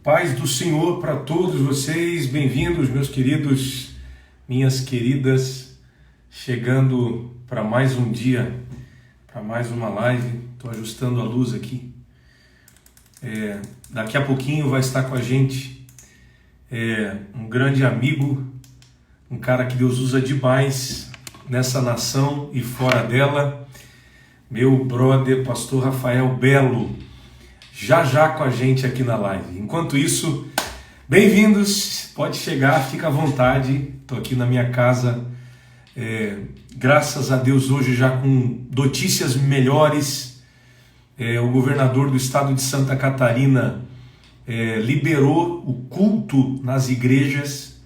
Paz do Senhor para todos vocês, bem-vindos, meus queridos, minhas queridas, chegando para mais um dia, para mais uma live. Estou ajustando a luz aqui. Daqui a pouquinho vai estar com a gente um grande amigo, um cara que Deus usa demais nessa nação e fora dela, meu brother, pastor Rafael Belo, já com a gente aqui na live. Enquanto isso, bem-vindos, pode chegar, fica à vontade. Estou aqui na minha casa, graças a Deus hoje já com notícias melhores. O governador do estado de Santa Catarina liberou o culto nas igrejas,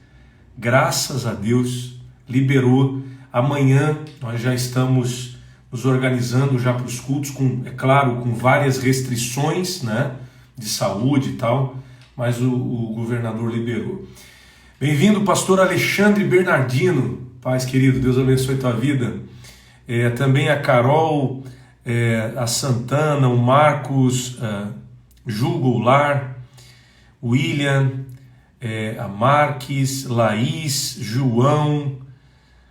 graças a Deus, liberou. Amanhã nós já estamos nos organizando já para os cultos, é claro, com várias restrições, né, de saúde e tal, mas o governador liberou. Bem-vindo, pastor Alexandre Bernardino. Paz, querido, Deus abençoe a tua vida. Também a Carol, a Santana, o Marcos, Ju Goulart, William, a Marques, Laís, João,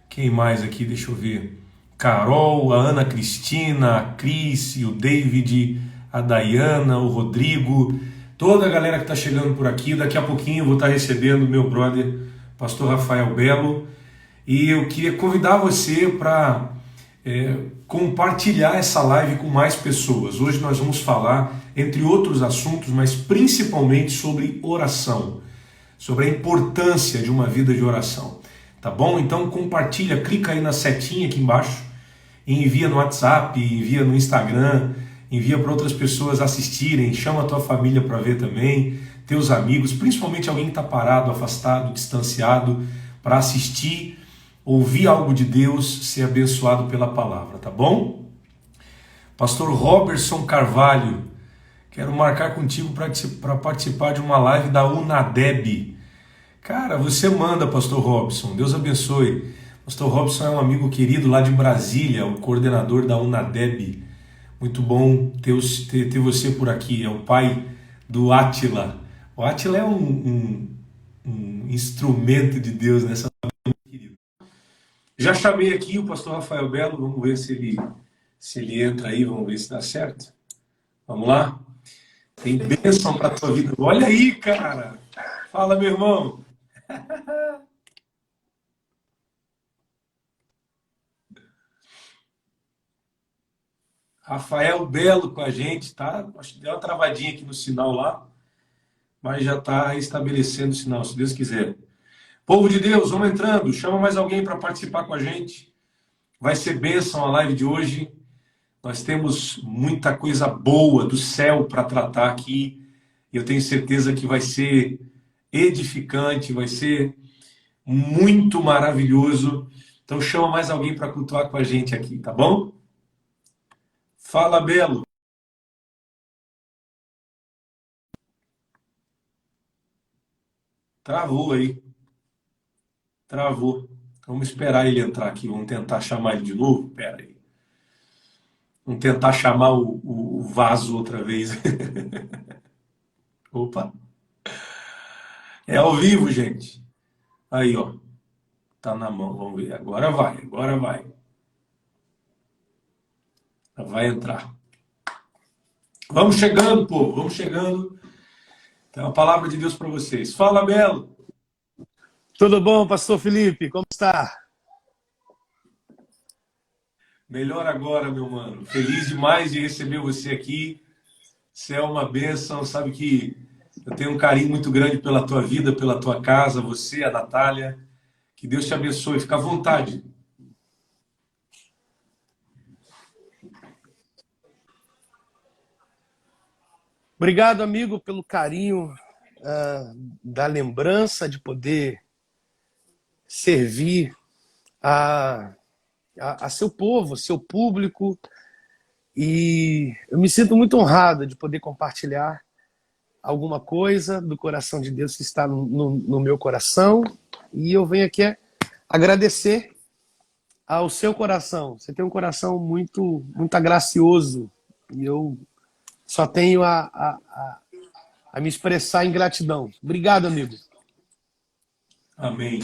quem mais aqui? Deixa eu ver. Carol, a Ana Cristina, a Cris, o David, a Dayana, o Rodrigo, toda a galera que está chegando por aqui. Daqui a pouquinho eu vou estar recebendo o meu brother, pastor Rafael Belo, e eu queria convidar você para compartilhar essa live com mais pessoas. Hoje nós vamos falar, entre outros assuntos, mas principalmente sobre oração, sobre a importância de uma vida de oração. Tá bom? Então compartilha, clica aí na setinha aqui embaixo e envia no WhatsApp, envia no Instagram, envia para outras pessoas assistirem, chama a tua família para ver também, teus amigos, principalmente alguém que está parado, afastado, distanciado, para assistir, ouvir algo de Deus, ser abençoado pela palavra, tá bom? Pastor Robertson Carvalho, quero marcar contigo para participar de uma live da UNADEB. Cara, você manda, pastor Robson, Deus abençoe. Pastor Robson é um amigo querido lá de Brasília, o coordenador da UNADEB. Muito bom ter você por aqui, é o pai do Átila. O Átila é um instrumento de Deus nessa vida, querido. Já chamei aqui o pastor Rafael Belo, vamos ver se ele entra aí, vamos ver se dá certo. Vamos lá? Tem bênção para a tua vida. Olha aí, cara! Fala, meu irmão! Rafael Belo com a gente, tá? Acho que deu uma travadinha aqui no sinal lá, mas já está restabelecendo o sinal, se Deus quiser. Povo de Deus, vamos entrando. Chama mais alguém para participar com a gente. Vai ser bênção a live de hoje. Nós temos muita coisa boa do céu para tratar aqui. E eu tenho certeza que vai ser edificante, vai ser muito maravilhoso. Então chama mais alguém para cultuar com a gente aqui, tá bom? Fala, Belo. Travou aí. Travou. Vamos esperar ele entrar aqui. Vamos tentar chamar ele de novo. Pera aí. Vamos tentar chamar o vaso outra vez. Opa. É ao vivo, gente. Aí, ó. Tá na mão. Vamos ver. Agora vai. Agora vai. Vai entrar. Vamos chegando, povo. Vamos chegando. Tem uma palavra de Deus para vocês. Fala, Belo. Tudo bom, pastor Felipe? Como está? Melhor agora, meu mano. Feliz demais de receber você aqui. Você é uma bênção. Sabe que eu tenho um carinho muito grande pela tua vida, pela tua casa, você, a Natália. Que Deus te abençoe. Fica à vontade. Obrigado, amigo, pelo carinho da lembrança de poder servir a seu povo, seu público. E eu me sinto muito honrado de poder compartilhar alguma coisa do coração de Deus que está no meu coração. E eu venho aqui agradecer ao seu coração. Você tem um coração muito, muito gracioso. E eu só tenho a a me expressar em gratidão. Obrigado, amigo. Amém.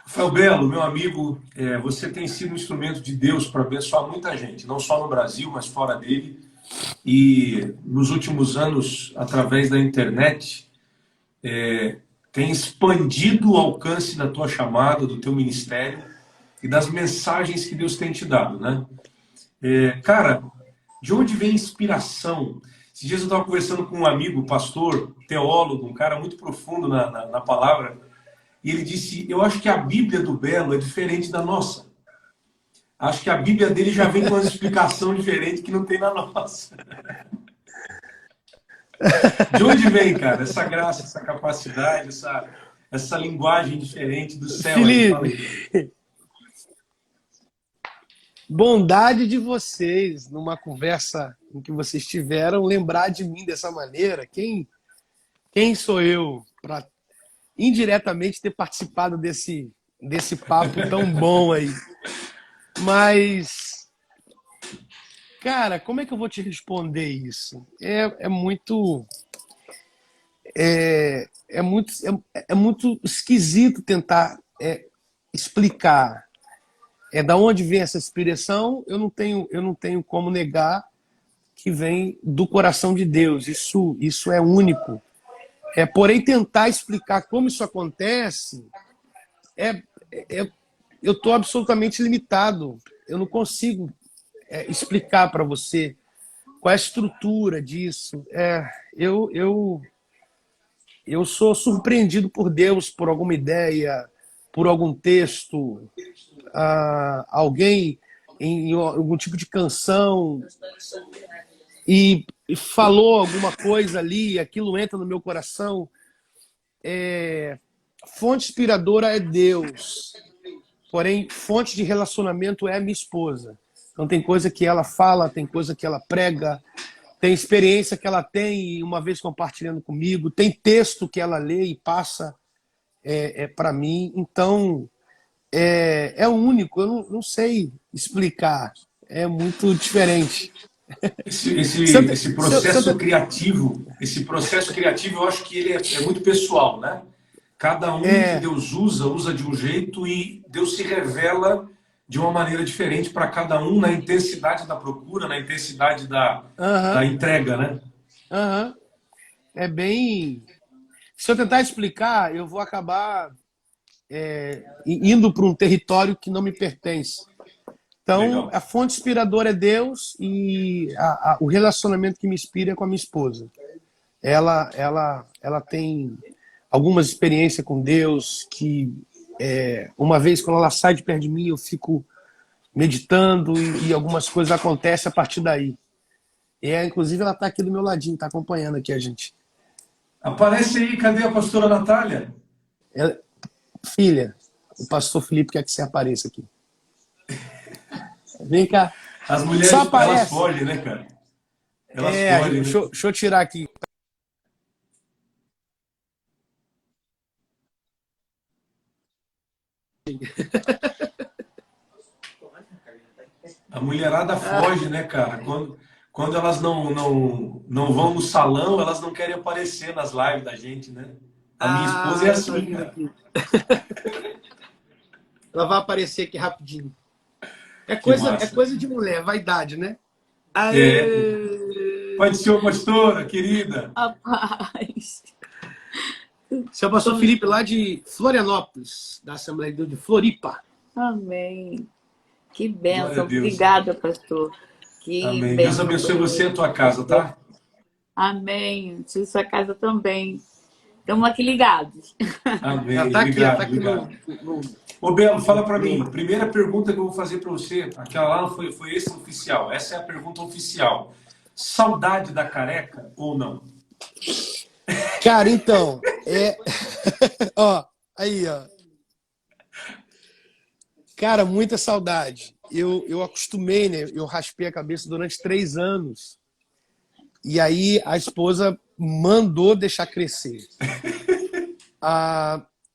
Rafael Belo, meu amigo, você tem sido um instrumento de Deus para abençoar muita gente, não só no Brasil, mas fora dele. E nos últimos anos, através da internet, tem expandido o alcance da tua chamada, do teu ministério e das mensagens que Deus tem te dado, né? Cara, de onde vem a inspiração? Esses dias eu estava conversando com um amigo, pastor, teólogo, um cara muito profundo na palavra, e ele disse, eu acho que a Bíblia do Belo é diferente da nossa. Acho que a Bíblia dele já vem com uma explicação diferente que não tem na nossa. De onde vem, cara, essa graça, essa capacidade, essa linguagem diferente do céu? Felipe, bondade de vocês, numa conversa em que vocês tiveram, lembrar de mim dessa maneira. Quem sou eu para indiretamente ter participado desse papo tão bom aí? Mas, cara, como é que eu vou te responder isso? É muito esquisito tentar explicar. Da onde vem essa inspiração? Eu não tenho como negar que vem do coração de Deus. Isso é único. Porém, tentar explicar como isso acontece, eu estou absolutamente limitado. Eu não consigo explicar para você qual é a estrutura disso. Eu sou surpreendido por Deus, por alguma ideia, por algum texto, alguém em algum tipo de canção e falou alguma coisa ali, aquilo entra no meu coração. Fonte inspiradora é Deus, porém fonte de relacionamento é a minha esposa. Então tem coisa que ela fala, tem coisa que ela prega, tem experiência que ela tem uma vez compartilhando comigo, tem texto que ela lê e passa para mim. Então é único, eu não sei explicar, é muito diferente. Esse processo criativo, eu acho que ele é muito pessoal, né? Cada um que Deus usa de um jeito e Deus se revela de uma maneira diferente para cada um na intensidade da procura, na intensidade da entrega, né? É bem... Se eu tentar explicar, eu vou acabar indo para um território que não me pertence. Então, legal. A fonte inspiradora é Deus e o relacionamento que me inspira é com a minha esposa. Ela tem algumas experiências com Deus que, uma vez, quando ela sai de perto de mim, eu fico meditando e algumas coisas acontecem a partir daí. Inclusive, ela está aqui do meu ladinho, está acompanhando aqui a gente. Aparece aí, cadê a pastora Natália? Filha, o pastor Felipe quer que você apareça aqui. Vem cá. As mulheres, elas fogem, né, cara? Elas fogem. Deixa eu tirar aqui. A mulherada foge, né, cara? Quando elas não vão no salão, elas não querem aparecer nas lives da gente, né? A minha esposa é assim, cara. Ela vai aparecer aqui rapidinho. É coisa de mulher, vaidade, né? Pai do Senhor, pastora, querida. Rapaz. Seu pastor Felipe, lá de Florianópolis, da Assembleia de Deus de Floripa. Amém. Que bênção. Obrigada, pastor. Amém. Deus abençoe você e a tua casa, tá? Amém. Sua casa também. Estamos aqui ligados. Amém. Ela tá obrigado, aqui obrigado. Ô, Belo, fala para mim. Primeira pergunta que eu vou fazer para você, aquela lá foi extra-oficial. Essa é a pergunta oficial. Saudade da careca ou não? Cara, então, ó, aí, ó. Cara, muita saudade. Eu acostumei, né? Eu raspei a cabeça durante 3 anos. E aí a esposa mandou deixar crescer.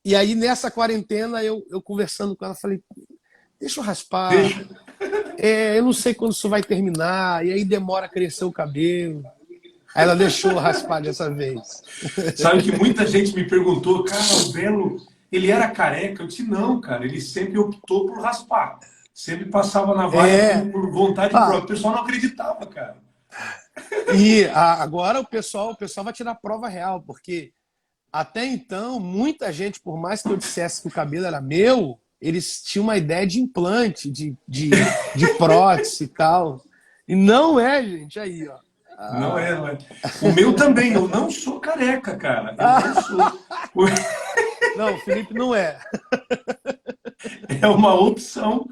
E aí nessa quarentena, eu conversando com ela, falei, deixa eu raspar. Eu não sei quando isso vai terminar. E aí demora a crescer o cabelo. Aí ela deixou raspar dessa vez. Sabe que muita gente me perguntou, cara, o Belo, ele era careca? Eu disse, não, cara, ele sempre optou por raspar. Sempre passava na navalha por vontade própria. O pessoal não acreditava, cara. E agora o pessoal vai tirar prova real, porque até então, muita gente, por mais que eu dissesse que o cabelo era meu, eles tinham uma ideia de implante, de prótese e tal. E não é, gente, aí, ó. Não é, não é. O meu também, eu não sou careca, cara. Eu não sou. Não, o Felipe não é. É uma opção.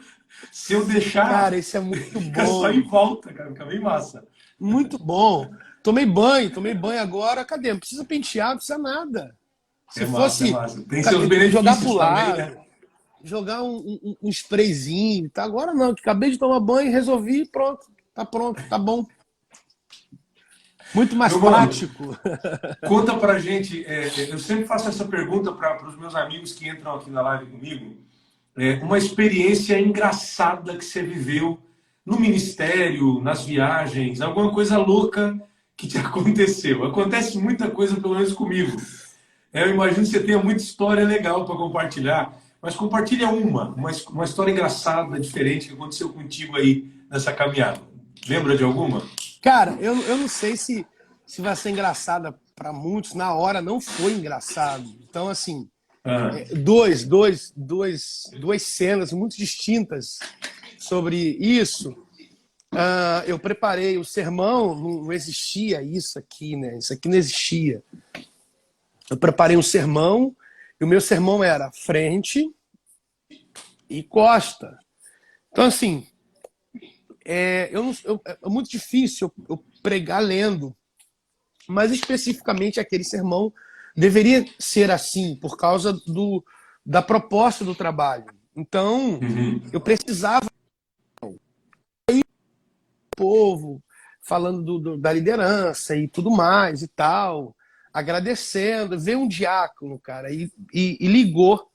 Se eu deixar. Cara, isso é muito bom. Só em volta, cara. Fica bem massa. Muito bom. Tomei banho agora. Cadê? Não precisa pentear, não precisa nada. Se fosse massa. Tem seus benefícios jogar pro lado, também, né? jogar um sprayzinho. Tá? Agora não, que acabei de tomar banho, resolvi, pronto. Tá pronto, tá bom. Muito mais prático. Conta pra gente, eu sempre faço essa pergunta para os meus amigos que entram aqui na live comigo, uma experiência engraçada que você viveu no ministério, nas viagens, alguma coisa louca que te aconteceu. Acontece muita coisa, pelo menos comigo. Eu imagino que você tenha muita história legal para compartilhar, mas compartilha uma história engraçada, diferente, que aconteceu contigo aí nessa caminhada. Lembra de alguma? Cara, eu não sei se vai ser engraçada para muitos. Na hora não foi engraçado. Então, assim, duas cenas muito distintas sobre isso. Eu preparei o sermão, não existia isso aqui, né? Isso aqui não existia. Eu preparei um sermão, e o meu sermão era frente e costa. Então, assim, é muito difícil eu pregar lendo, mas especificamente aquele sermão deveria ser assim, por causa da proposta do trabalho. Então, eu precisava ir pro povo, falando da liderança e tudo mais e tal, agradecendo, veio um diácono, cara, e ligou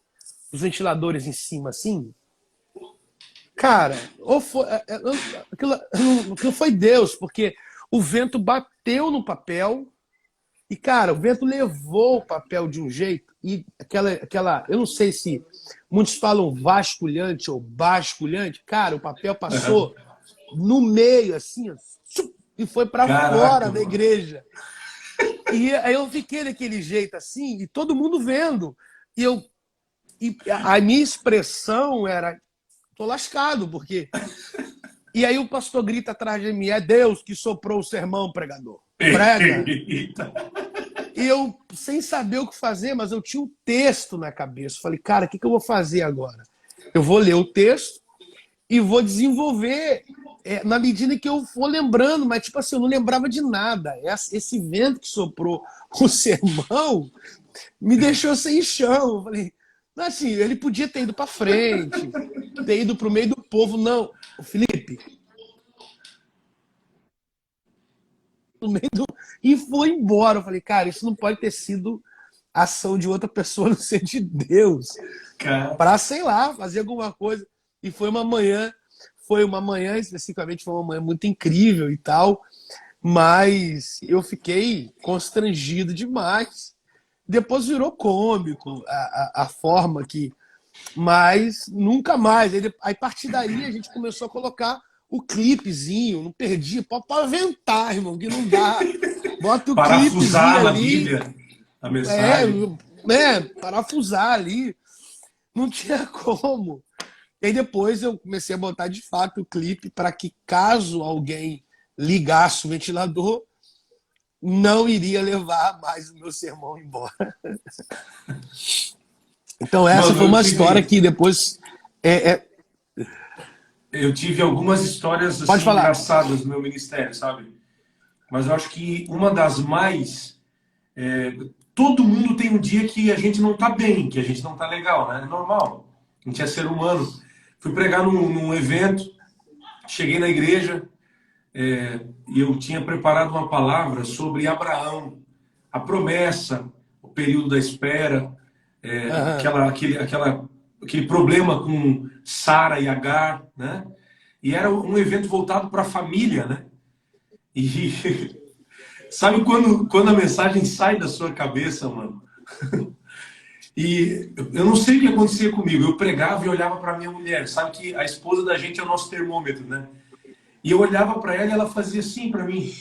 os ventiladores em cima, assim. Cara, aquilo foi Deus, porque o vento bateu no papel e, cara, o vento levou o papel de um jeito e eu não sei se muitos falam vasculhante ou basculhante, cara, o papel passou no meio, assim, e foi para fora da igreja. E aí eu fiquei daquele jeito assim, e todo mundo vendo. E a minha expressão era: tô lascado, porque... E aí o pastor grita atrás de mim: é Deus que soprou o sermão, pregador. Prega. E eu, sem saber o que fazer, mas eu tinha um texto na cabeça. Falei, cara, o que eu vou fazer agora? Eu vou ler o texto e vou desenvolver na medida que eu for lembrando, mas tipo assim, eu não lembrava de nada. Esse vento que soprou o sermão me deixou sem chão. Eu falei, assim, ele podia ter ido para frente, ter ido para o meio do povo. Não, o Felipe. No meio e foi embora. Eu falei, cara, isso não pode ter sido ação de outra pessoa, não ser de Deus. Para, sei lá, fazer alguma coisa. E foi uma manhã, especificamente, foi uma manhã muito incrível e tal, mas eu fiquei constrangido demais. Depois virou cômico a forma que... Mas nunca mais. Aí, a partir daí, a gente começou a colocar o clipezinho, não perdi. Pode aventar, irmão, que não dá. Bota o clipezinho ali. A mensagem. Parafusar ali. Não tinha como. E aí depois eu comecei a botar de fato o clipe para que, caso alguém ligasse o ventilador, não iria levar mais o meu sermão embora. Então essa foi uma história que depois... Eu tive algumas histórias assim, engraçadas no meu ministério, sabe? Mas eu acho que uma das mais... todo mundo tem um dia que a gente não tá bem, que a gente não tá legal, né? É normal. A gente é ser humano. Fui pregar num evento, cheguei na igreja e eu tinha preparado uma palavra sobre Abraão, a promessa, o período da espera, aquele problema com Sara e Agar, né? E era um evento voltado para a família, né? E Sabe quando a mensagem sai da sua cabeça, mano? E eu não sei o que acontecia comigo. Eu pregava e olhava para minha mulher. Sabe que a esposa da gente é o nosso termômetro, né? E eu olhava para ela e ela fazia assim para mim.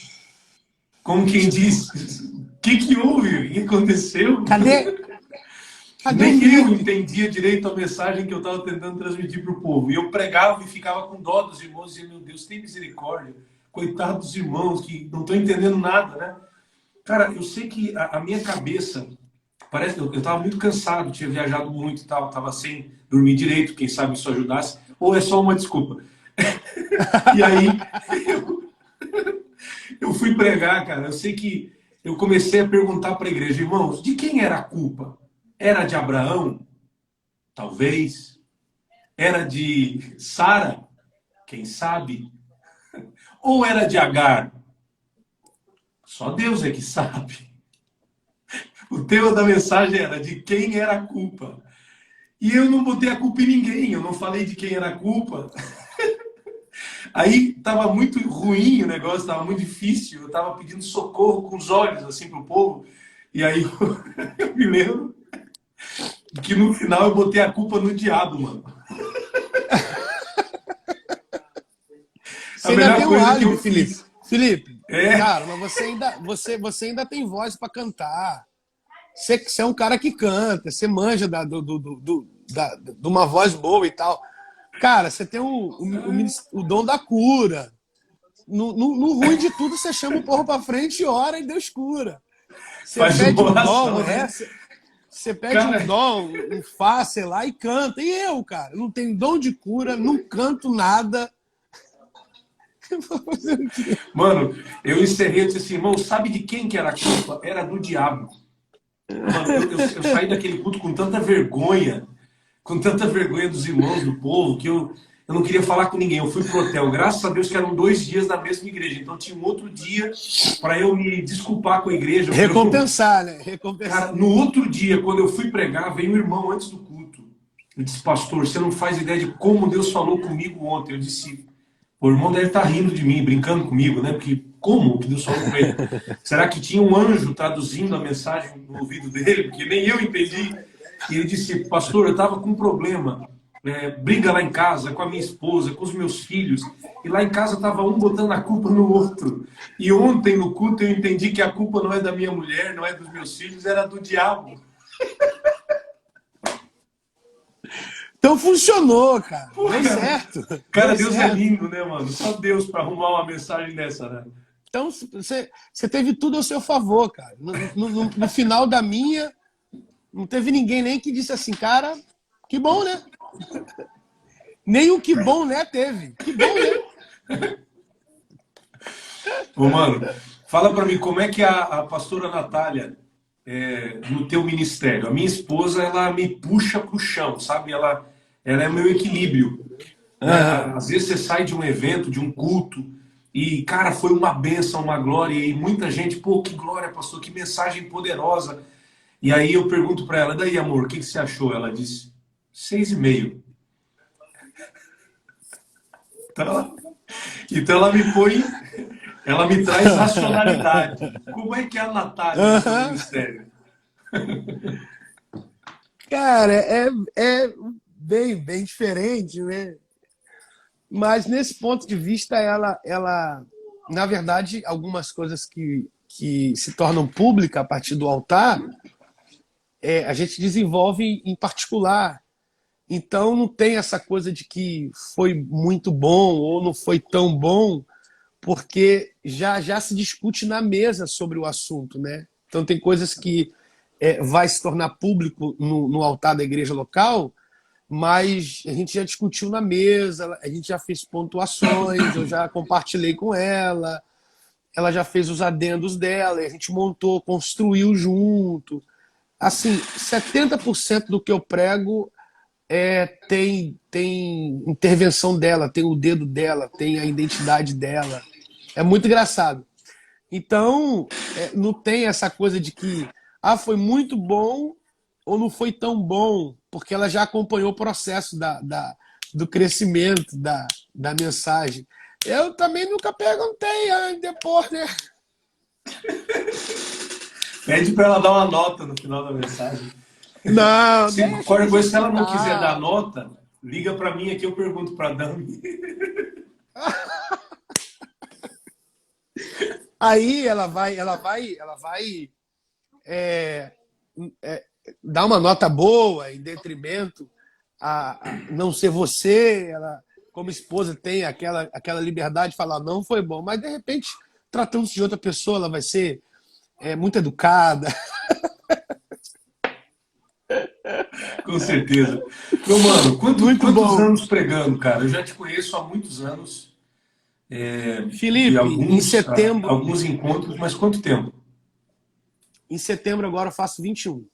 Como quem diz, o que houve? O que aconteceu? Cadê o Nem eu mico? entendia direito a mensagem que eu estava tentando transmitir para o povo. E eu pregava e ficava com dó dos irmãos, e dizia, meu Deus, tem misericórdia. Coitado dos irmãos que não estão entendendo nada, né? Cara, eu sei que a minha cabeça, parece que eu estava muito cansado, tinha viajado muito e tal, estava sem dormir direito, quem sabe isso ajudasse, ou é só uma desculpa. E aí, eu fui pregar, cara, eu sei que eu comecei a perguntar para a igreja, irmãos, de quem era a culpa? Era de Abraão? Talvez. Era de Sara? Quem sabe? Ou era de Agar? Só Deus é que sabe. O tema da mensagem era de quem era a culpa. E eu não botei a culpa em ninguém, eu não falei de quem era a culpa. Aí estava muito ruim o negócio, estava muito difícil, eu estava pedindo socorro com os olhos assim para o povo. E aí eu me lembro que no final eu botei a culpa no diabo, mano. Você ainda tem um álibi, que eu Felipe. Felipe, É. cara, mas você ainda tem voz para cantar. Você é um cara que canta, você manja de uma voz boa e tal. Cara, você tem o dom da cura. No ruim de tudo, você chama o povo pra frente e ora e Deus cura. Você Faz pede uma um dom, oração, né? você pede Cara, um dom, um fá, sei lá, e canta. E eu, cara, não tenho dom de cura, não canto nada. mano, eu encerrei e disse assim, irmão, sabe de quem que era a culpa? Era do diabo. Mano, eu saí daquele culto com tanta vergonha dos irmãos, do povo, que eu não queria falar com ninguém. Eu fui pro hotel. Graças a Deus que eram 2 dias na mesma igreja. Então tinha um outro dia para eu me desculpar com a igreja. Recompensar, né? Recompensar. Cara, no outro dia, quando eu fui pregar, veio um irmão antes do culto. Eu disse, pastor, você não faz ideia de como Deus falou comigo ontem. Eu disse, o irmão deve estar rindo de mim, brincando comigo, né? Porque como que Deus falou com ele? Será que tinha um anjo traduzindo a mensagem no ouvido dele? Porque nem eu entendi. E ele disse, pastor, eu estava com um problema. Briga lá em casa com a minha esposa, com os meus filhos. E lá em casa estava um botando a culpa no outro. E ontem no culto eu entendi que a culpa não é da minha mulher, não é dos meus filhos, era do diabo. Então funcionou, cara. Porra. Deu certo. Cara, Deu Deus certo. é lindo, né, mano? Só Deus para arrumar uma mensagem dessa, né? Então você teve tudo ao seu favor, cara. No final da minha, não teve ninguém nem que disse assim, cara, que bom, né? Nem o que bom, né, teve. Que bom, né? Ô, mano, fala para mim, como é que a pastora Natália, no teu ministério? A minha esposa, ela me puxa pro chão, sabe? Ela é meu equilíbrio. Né? Às vezes você sai de um evento, de um culto, e, cara, foi uma bênção, uma glória, e muita gente, pô, que glória, pastor, que mensagem poderosa. E aí eu pergunto para ela, daí, amor, o que você achou? Ela disse, 6,5. Então ela me põe, ela me traz racionalidade. Como é que é a Natália no ministério? Cara, é bem diferente, né? Mas nesse ponto de vista, ela na verdade, algumas coisas que se tornam públicas a partir do altar, a gente desenvolve em particular. Então não tem essa coisa de que foi muito bom ou não foi tão bom, porque já se discute na mesa sobre o assunto, né? Então tem coisas que vai se tornar público no altar da igreja local, mas a gente já discutiu na mesa, a gente já fez pontuações, eu já compartilhei com ela já fez os adendos dela, e a gente montou, construiu junto. Assim, 70% do que eu prego tem intervenção dela, tem o dedo dela, tem a identidade dela. É muito engraçado. Então, não tem essa coisa de que foi muito bom ou não foi tão bom, porque ela já acompanhou o processo do crescimento da mensagem. Eu também nunca perguntei depois, né? Pede para ela dar uma nota no final da mensagem. Não, Qualquer coisa, se ela não quiser dar nota, liga para mim aqui, eu pergunto para a Dami. Aí ela vai dar uma nota boa em detrimento a não ser você. Ela, como esposa, tem aquela liberdade de falar não foi bom, mas de repente, tratando-se de outra pessoa, ela vai ser muito educada. Com certeza. Meu mano, Muito quantos bom. anos pregando, cara? Eu já te conheço há muitos anos, de Felipe, em setembro, alguns encontros, mas quanto tempo? agora eu faço 21.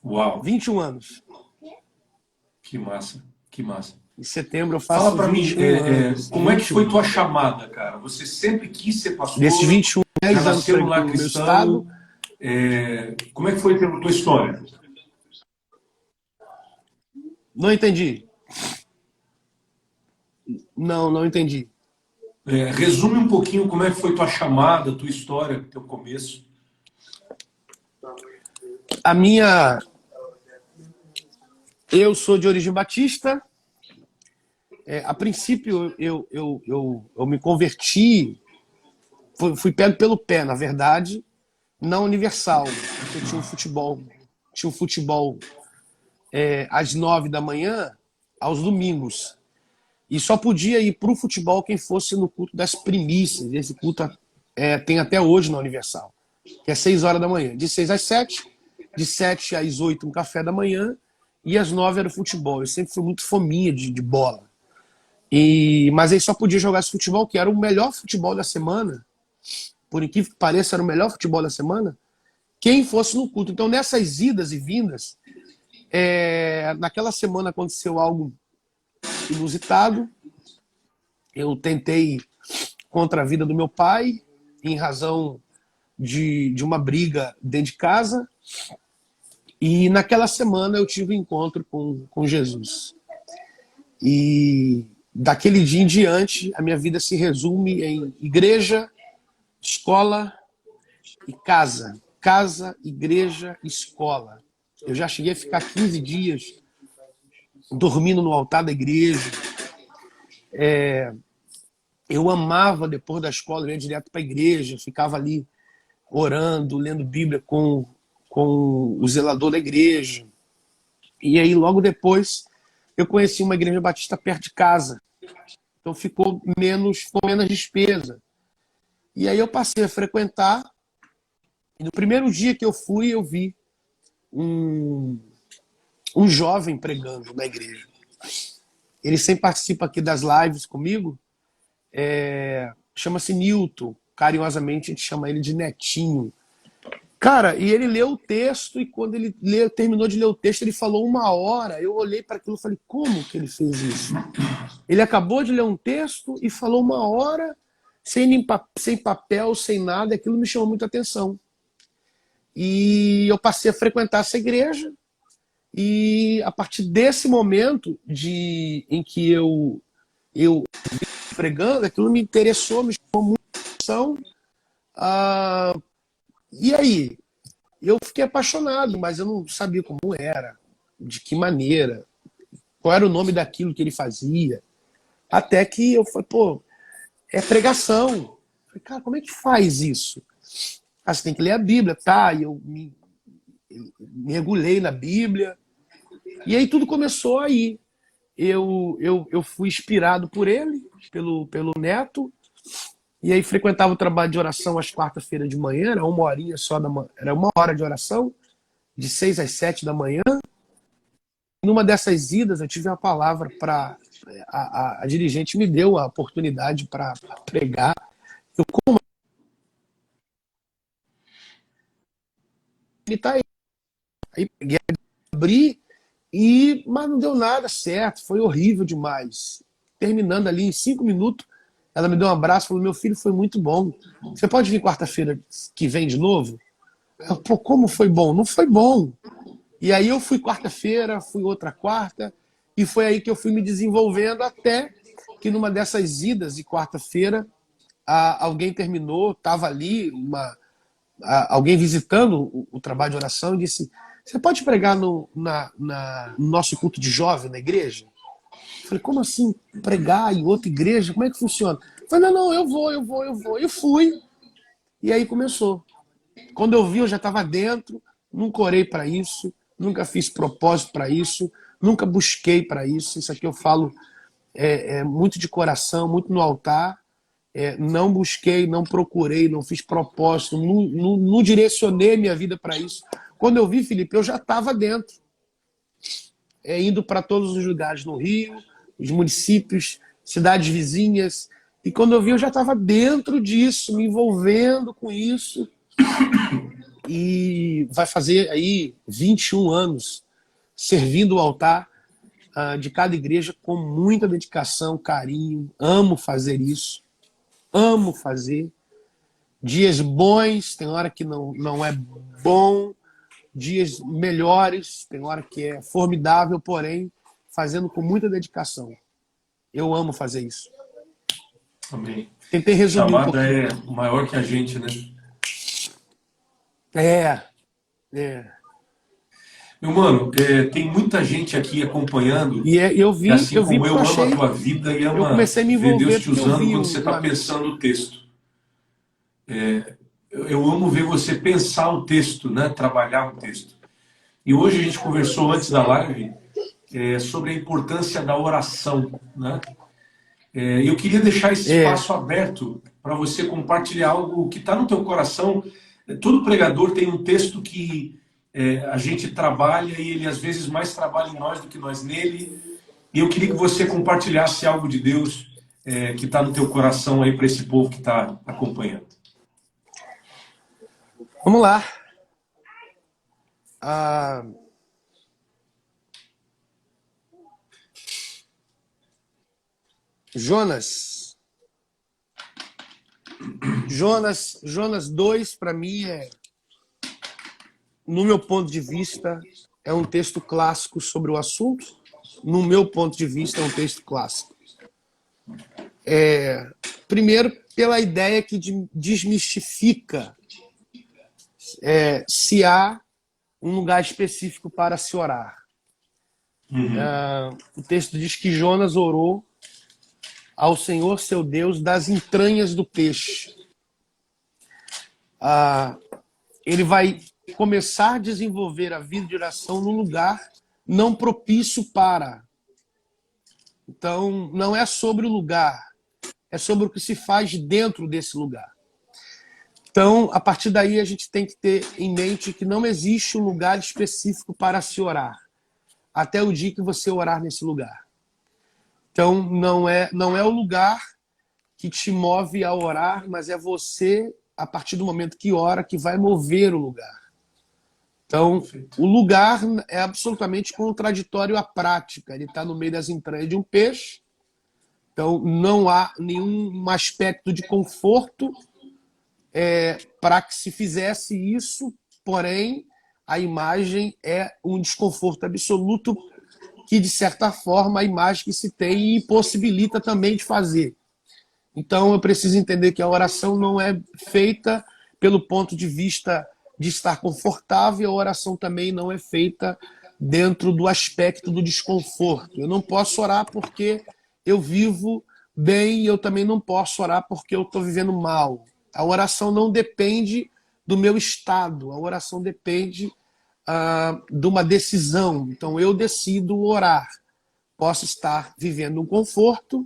Uau, 21 anos. que massa, que massa. Em setembro eu faço Fala para mim, 21 anos. como é que 21. foi tua chamada, cara? Você sempre quis ser pastor? Desses 21, Já 10 anos nasceu no lar no meu cristão? estado. Como é que foi a tua história? Não entendi. Não entendi. Resume um pouquinho como é que foi tua chamada, tua história, teu começo. Eu sou de origem batista. A princípio, eu me converti, fui pego pelo pé, na verdade, na Universal, porque tinha um futebol às 9 da manhã, aos domingos. E só podia ir para o futebol quem fosse no culto das primícias. Esse culto tem até hoje na Universal, que é 6 horas da manhã. De 6 às 7, de 7 às 8 um café da manhã, e às 9 era o futebol. Eu sempre fui muito fominha de bola. Mas aí só podia jogar esse futebol, que era o melhor futebol da semana. Por incrível que pareça, era o melhor futebol da semana. Quem fosse no culto. Então, nessas idas e vindas, naquela semana aconteceu algo inusitado. Eu tentei contra a vida do meu pai, em razão de uma briga dentro de casa. E naquela semana eu tive um encontro com Jesus. E daquele dia em diante, a minha vida se resume em igreja, escola e casa. Casa, igreja, escola. Eu já cheguei a ficar 15 dias dormindo no altar da igreja. Eu amava, depois da escola, eu ia direto para a igreja, ficava ali orando, lendo Bíblia com o zelador da igreja. E aí, logo depois, eu conheci uma igreja batista perto de casa. Então ficou menos despesa. E aí eu passei a frequentar. E no primeiro dia que eu fui, eu vi um jovem pregando na igreja. Ele sempre participa aqui das lives comigo. Chama-se Newton. Carinhosamente a gente chama ele de Netinho. Cara, e ele leu o texto, e quando ele terminou de ler o texto, ele falou 1 hora. Eu olhei para aquilo e falei, como que ele fez isso? Ele acabou de ler um texto e falou 1 hora, sem papel, sem nada. Aquilo me chamou muita atenção. E eu passei a frequentar essa igreja. E a partir desse momento em que eu vi pregando, aquilo me interessou, me chamou muita atenção. E aí, eu fiquei apaixonado, mas eu não sabia como era, de que maneira, qual era o nome daquilo que ele fazia. Até que eu falei, pô, é pregação. Eu falei, cara, como é que faz isso? Você tem que ler a Bíblia, tá? E eu mergulhei na Bíblia. E aí tudo começou aí. Eu fui inspirado por ele, pelo Neto. E aí frequentava o trabalho de oração às quartas-feiras de manhã, era 1 horinha só era 1 hora de oração, de 6 às 7 da manhã. Numa dessas idas, eu tive uma palavra para a dirigente me deu a oportunidade para pregar. Eu como ele tá aí peguei, abri mas não deu nada certo, foi horrível demais. Terminando ali em 5 minutos, ela me deu um abraço e falou, meu filho, foi muito bom. Você pode vir quarta-feira que vem de novo? Pô, como foi bom? Não foi bom. E aí eu fui quarta-feira, fui outra quarta, e foi aí que eu fui me desenvolvendo até que numa dessas idas de quarta-feira, alguém terminou, estava ali, alguém visitando o trabalho de oração e disse: você pode pregar no nosso culto de jovem na igreja? Eu falei: como assim pregar em outra igreja? Como é que funciona? Eu falei: não, eu vou. Eu fui. E aí começou. Quando eu vi, eu já estava dentro, nunca orei para isso, nunca fiz propósito para isso, nunca busquei para isso. Isso aqui eu falo muito de coração, muito no altar. Não busquei, não procurei, não fiz propósito, não direcionei minha vida para isso. Quando eu vi, Felipe, eu já estava dentro, indo para todos os lugares no Rio, os municípios, cidades vizinhas. E quando eu vi, eu já estava dentro disso, me envolvendo com isso. E vai fazer aí 21 anos servindo o altar de cada igreja com muita dedicação, carinho. Amo fazer isso. Amo fazer. Dias bons, tem hora que não é bom. Dias melhores, tem hora que é formidável, porém, fazendo com muita dedicação. Eu amo fazer isso. Amém. Tentei resumir um pouquinho. É maior que a gente, né? Meu mano, tem muita gente aqui acompanhando. E eu vi, assim eu vi como porque eu amo a tua vida e ama eu comecei a me ver envolver Deus te usando quando você está uma... pensando o texto. Eu amo ver você pensar o texto, né? Trabalhar o texto. E hoje a gente conversou antes da live sobre a importância da oração, né? Eu queria deixar esse espaço aberto para você compartilhar algo que está no teu coração. Todo pregador tem um texto que a gente trabalha e ele às vezes mais trabalha em nós do que nós nele. E eu queria que você compartilhasse algo de Deus que está no teu coração aí para esse povo que está acompanhando. Vamos lá. Jonas 2, para mim, no meu ponto de vista, é um texto clássico sobre o assunto. No meu ponto de vista, é um texto clássico. Primeiro, pela ideia que desmistifica se há um lugar específico para se orar. O texto diz que Jonas orou ao Senhor seu Deus das entranhas do peixe. Ele vai começar a desenvolver a vida de oração num lugar não propício para. Então, não é sobre o lugar, é sobre o que se faz dentro desse lugar. Então, a partir daí, a gente tem que ter em mente que não existe um lugar específico para se orar, até o dia que você orar nesse lugar. Então, não é o lugar que te move a orar, mas é você, a partir do momento que ora, que vai mover o lugar. Então, o lugar é absolutamente contraditório à prática. Ele está no meio das entranhas de um peixe. Então, não há nenhum aspecto de conforto para que se fizesse isso, porém, a imagem é um desconforto absoluto que, de certa forma, a imagem que se tem impossibilita também de fazer. Então, eu preciso entender que a oração não é feita pelo ponto de vista de estar confortável, a oração também não é feita dentro do aspecto do desconforto. Eu não posso orar porque eu vivo bem e eu também não posso orar porque eu estou vivendo mal. A oração não depende do meu estado, a oração depende de uma decisão. Então, eu decido orar. Posso estar vivendo um conforto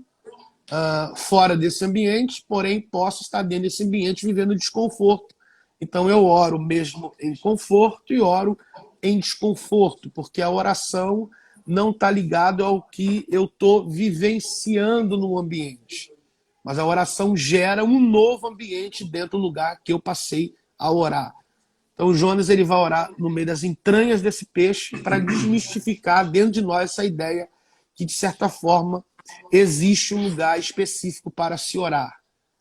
fora desse ambiente, porém posso estar dentro desse ambiente vivendo desconforto. Então eu oro mesmo em conforto e oro em desconforto, porque a oração não está ligada ao que eu estou vivenciando no ambiente. Mas a oração gera um novo ambiente dentro do lugar que eu passei a orar. Então Jonas ele vai orar no meio das entranhas desse peixe para desmistificar dentro de nós essa ideia que, de certa forma, existe um lugar específico para se orar.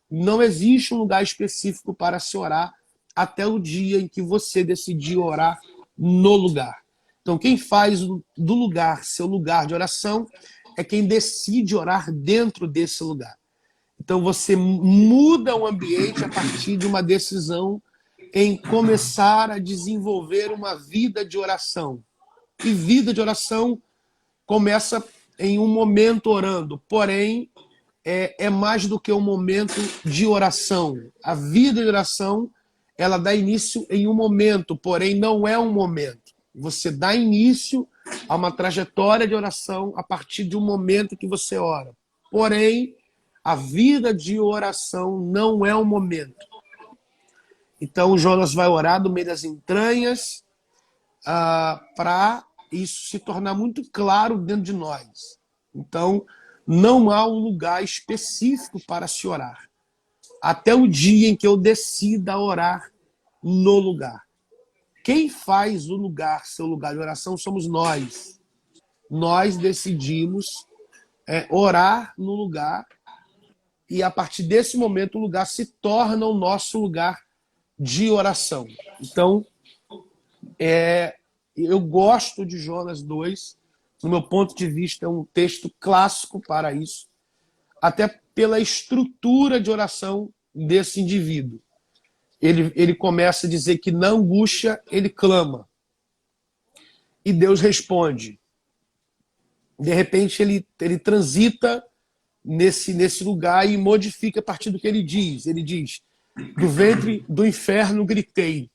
Não existe um lugar específico para se orar até o dia em que você decidir orar no lugar. Então, quem faz do lugar seu lugar de oração é quem decide orar dentro desse lugar. Então você muda o ambiente a partir de uma decisão em começar a desenvolver uma vida de oração. E vida de oração começa em um momento orando, porém é mais do que um momento de oração. A vida de oração, ela dá início em um momento, porém não é um momento. Você dá início a uma trajetória de oração a partir de um momento que você ora. Porém, a vida de oração não é um momento. Então, Jonas vai orar do meio das entranhas para isso se tornar muito claro dentro de nós. Então, não há um lugar específico para se orar. Até o dia em que eu decida orar no lugar. Quem faz o lugar, seu lugar de oração, somos nós. Nós decidimos orar no lugar e a partir desse momento o lugar se torna o nosso lugar de oração. Então, eu gosto de Jonas 2, no meu ponto de vista é um texto clássico para isso, até pela estrutura de oração desse indivíduo. Ele começa a dizer que na angústia ele clama. E Deus responde. De repente ele transita nesse lugar e modifica a partir do que ele diz. Ele diz, do ventre do inferno gritei,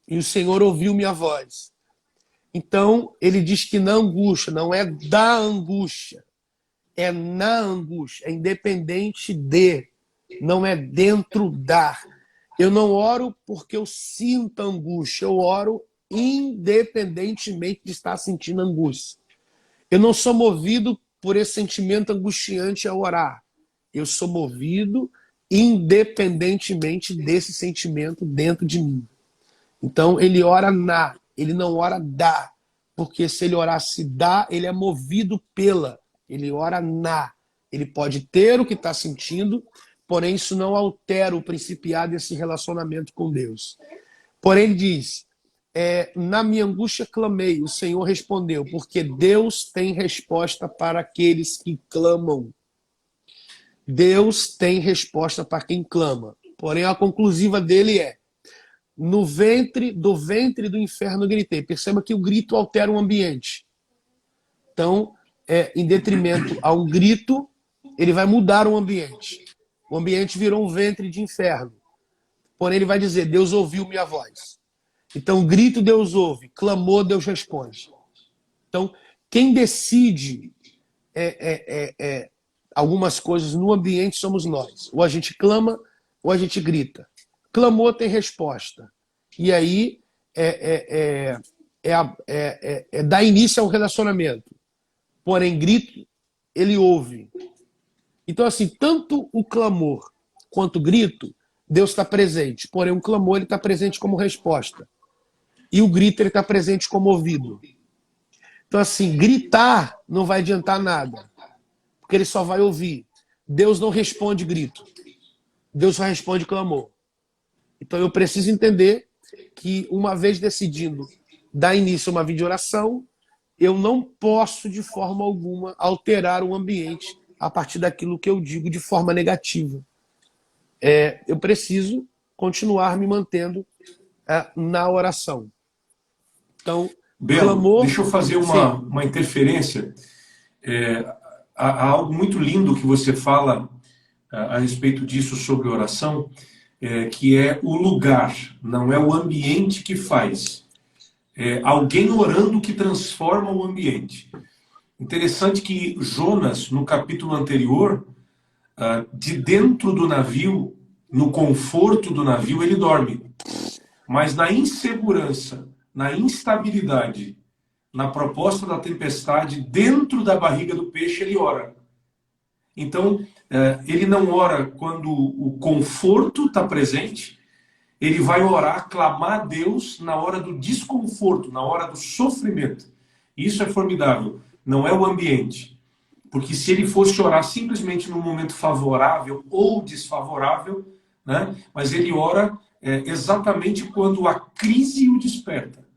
e o Senhor ouviu minha voz. Então ele diz que na angústia, não é da angústia, é na angústia, é independente de, não é dentro da. Eu não oro porque eu sinto angústia, eu oro independentemente de estar sentindo angústia. Eu não sou movido por esse sentimento angustiante a orar. Eu sou movido independentemente desse sentimento dentro de mim. Então ele ora ele não ora da, porque se ele orasse da, ele é movido pela. Ele ora ele pode ter o que está sentindo, porém isso não altera o principiar desse relacionamento com Deus. Porém ele diz, na minha angústia clamei, o Senhor respondeu, porque Deus tem resposta para aqueles que clamam. Deus tem resposta para quem clama. Porém a conclusiva dele do ventre do inferno gritei. Perceba que o grito altera o ambiente. Então, em detrimento a um grito, ele vai mudar o ambiente. O ambiente virou um ventre de inferno. Porém, ele vai dizer, Deus ouviu minha voz. Então, grito, Deus ouve. Clamou, Deus responde. Então, quem decide algumas coisas no ambiente somos nós. Ou a gente clama, ou a gente grita. Clamou, tem resposta. E aí, dá início ao relacionamento. Porém, grito, ele ouve. Então, assim, tanto o clamor quanto o grito, Deus está presente. Porém, o clamor ele está presente como resposta. E o grito ele está presente como ouvido. Então, assim, gritar não vai adiantar nada. Porque ele só vai ouvir. Deus não responde grito. Deus só responde clamor. Então, eu preciso entender que, uma vez decidindo dar início a uma vida de oração, eu não posso, de forma alguma, alterar o ambiente a partir daquilo que eu digo de forma negativa. Eu preciso continuar me mantendo na oração. Então, Belo, clamor... deixa eu fazer uma interferência. Há algo muito lindo que você fala a respeito disso sobre oração, que é o lugar, não é o ambiente que faz. É alguém orando que transforma o ambiente. Interessante que Jonas, no capítulo anterior, de dentro do navio, no conforto do navio, ele dorme. Mas na insegurança, na instabilidade, na proposta da tempestade, dentro da barriga do peixe, ele ora. Então, ele não ora quando o conforto está presente, ele vai orar, clamar a Deus na hora do desconforto, na hora do sofrimento. Isso é formidável. Não é o ambiente. Porque se ele fosse orar simplesmente num momento favorável ou desfavorável, né? Mas ele ora exatamente quando a crise o desperta.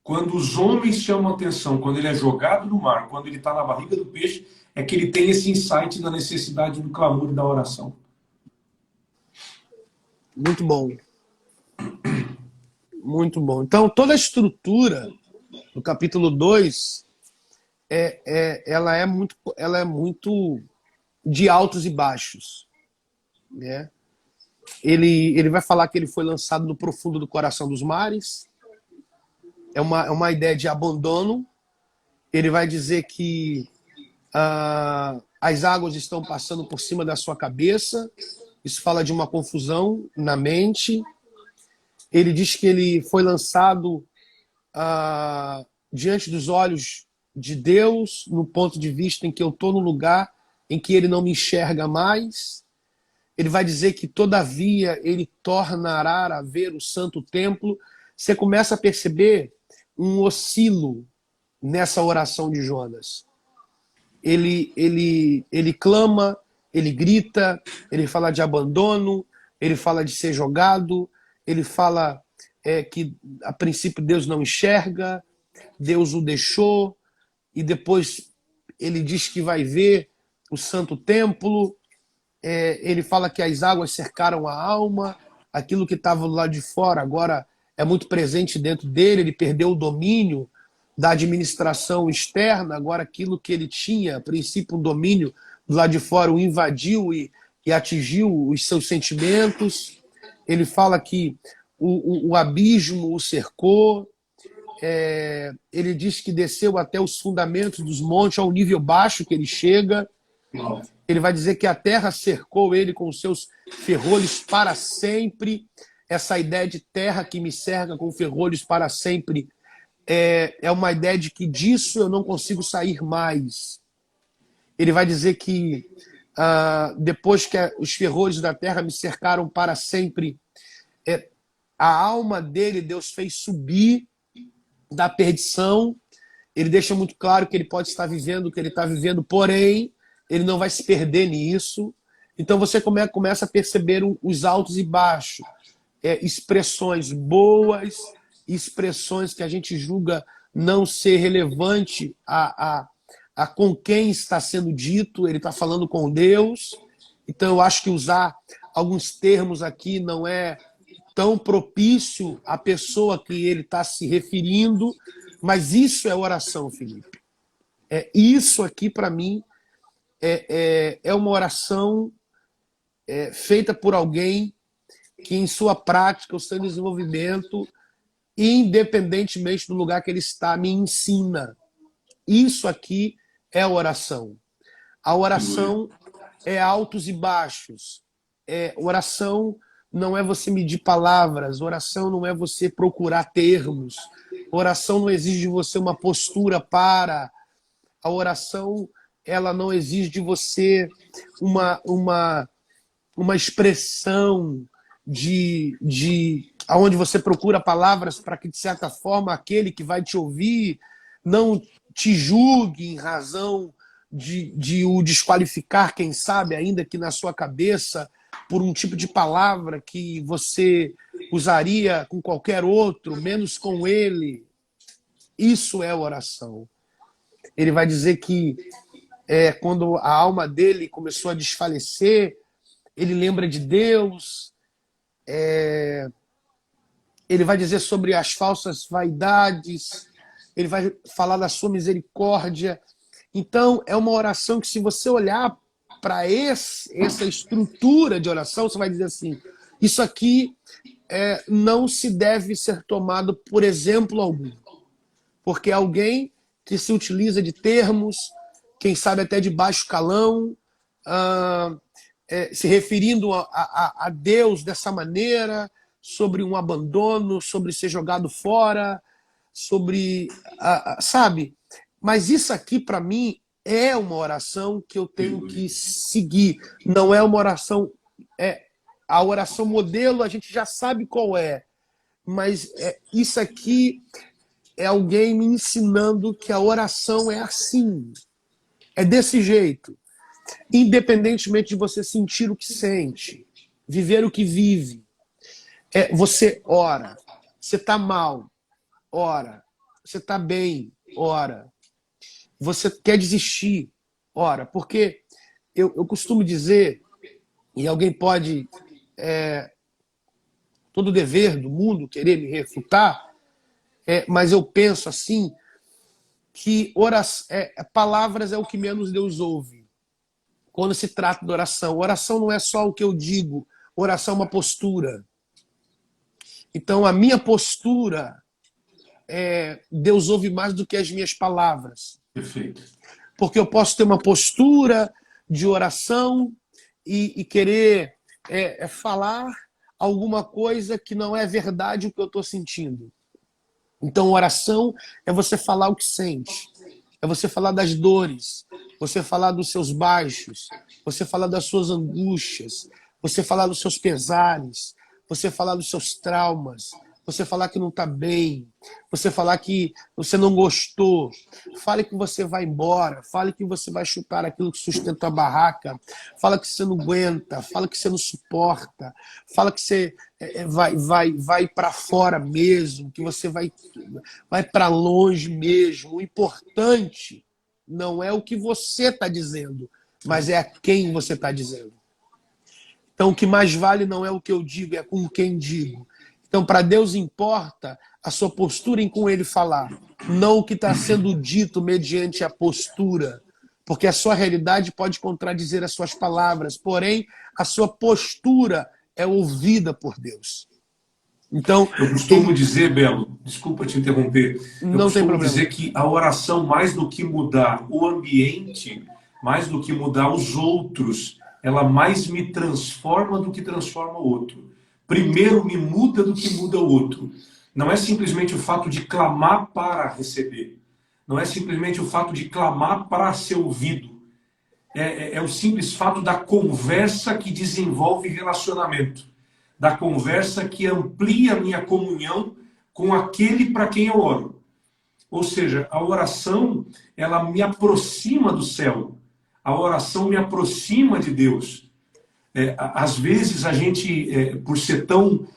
Quando os homens chamam atenção, quando ele é jogado no mar, quando ele está na barriga do peixe, é que ele tem esse insight da necessidade do clamor e da oração. Muito bom. Muito bom. Então, toda a estrutura do capítulo 2 ela é muito de altos e baixos, né? Ele vai falar que ele foi lançado no profundo do coração dos mares. É uma ideia de abandono. Ele vai dizer que as águas estão passando por cima da sua cabeça. Isso fala de uma confusão na mente. Ele diz que ele foi lançado diante dos olhos de Deus, no ponto de vista em que eu estou no lugar em que ele não me enxerga mais. Ele vai dizer que, todavia, ele tornará a ver o santo templo. Você começa a perceber um oscilo nessa oração de Jonas. Ele clama, ele grita, ele fala de abandono, ele fala de ser jogado, ele fala que, a princípio, Deus não enxerga, Deus o deixou, e depois ele diz que vai ver o santo templo. Ele fala que as águas cercaram a alma, aquilo que estava do lado de fora agora é muito presente dentro dele, ele perdeu o domínio da administração externa, agora aquilo que ele tinha, a princípio um domínio do lado de fora, o invadiu e atingiu os seus sentimentos. Ele fala que o abismo o cercou. Ele diz que desceu até os fundamentos dos montes, ao nível baixo que ele chega. Ele vai dizer que a terra cercou ele com os seus ferrolhos para sempre. Essa ideia de terra que me cerca com ferrolhos para sempre é uma ideia de que disso eu não consigo sair mais. Ele vai dizer que depois que os ferrolhos da terra me cercaram para sempre, a alma dele Deus fez subir da perdição. Ele deixa muito claro que ele pode estar vivendo o que ele está vivendo, porém ele não vai se perder nisso. Então você começa a perceber os altos e baixos, expressões boas, expressões que a gente julga não ser relevante a com quem está sendo dito. Ele está falando com Deus. Então eu acho que usar alguns termos aqui não é tão propício à pessoa que ele está se referindo, mas isso é oração, Felipe. Isso aqui, para mim, é uma oração feita por alguém que, em sua prática, o seu desenvolvimento, independentemente do lugar que ele está, me ensina. Isso aqui é a oração. A oração é altos e baixos. Oração não é você medir palavras, oração não é você procurar termos, oração não exige de você uma postura para, a oração ela não exige de você uma expressão de aonde você procura palavras para que, de certa forma, aquele que vai te ouvir não te julgue em razão de o desqualificar, quem sabe, ainda que na sua cabeça, por um tipo de palavra que você usaria com qualquer outro, menos com ele. Isso é oração. Ele vai dizer que quando a alma dele começou a desfalecer, ele lembra de Deus. Ele vai dizer sobre as falsas vaidades. Ele vai falar da sua misericórdia. Então, é uma oração que, se você olhar para essa estrutura de oração, você vai dizer assim: isso aqui não se deve ser tomado por exemplo algum. Porque alguém que se utiliza de termos, quem sabe até de baixo calão, se referindo a Deus dessa maneira, sobre um abandono, sobre ser jogado fora, sobre... sabe? Mas isso aqui, para mim, é uma oração que eu tenho que seguir. Não é uma oração... a oração modelo a gente já sabe qual é. Mas isso aqui é alguém me ensinando que a oração é assim. É desse jeito. Independentemente de você sentir o que sente, viver o que vive. Você ora. Você está mal. Ora. você está bem, ora. Você quer desistir, ora. Porque eu costumo dizer, e alguém pode, todo dever do mundo, querer me refutar, mas eu penso assim, que palavras é o que menos Deus ouve quando se trata de oração. Oração não é só o que eu digo, oração é uma postura. Então, a minha postura, Deus ouve mais do que as minhas palavras. Perfeito. Porque eu posso ter uma postura de oração e querer falar alguma coisa que não é verdade o que eu estou sentindo. Então, oração é você falar o que sente, é você falar das dores, você falar dos seus baixos, você falar das suas angústias, você falar dos seus pesares, você falar dos seus traumas, você falar que não está bem, você falar que você não gostou, fale que você vai embora, fale que você vai chutar aquilo que sustenta a barraca, fala que você não aguenta, fala que você não suporta, fala que você vai para fora mesmo, que você vai para longe mesmo. O importante não é o que você está dizendo, mas é a quem você está dizendo. Então, o que mais vale não é o que eu digo, é com quem digo. Então, para Deus importa a sua postura em com Ele falar, não o que está sendo dito mediante a postura, porque a sua realidade pode contradizer as suas palavras, porém, a sua postura é ouvida por Deus. Então, eu costumo dizer, Belo, desculpa te interromper, eu costumo dizer que a oração, mais do que mudar o ambiente, mais do que mudar os outros, ela mais me transforma do que transforma o outro. Primeiro me muda do que muda o outro. Não é simplesmente o fato de clamar para receber. Não é simplesmente o fato de clamar para ser ouvido. É o simples fato da conversa que desenvolve relacionamento. Da conversa que amplia a minha comunhão com aquele para quem eu oro. Ou seja, a oração, ela me aproxima do céu. A oração me aproxima de Deus. Às vezes a gente, por ser tão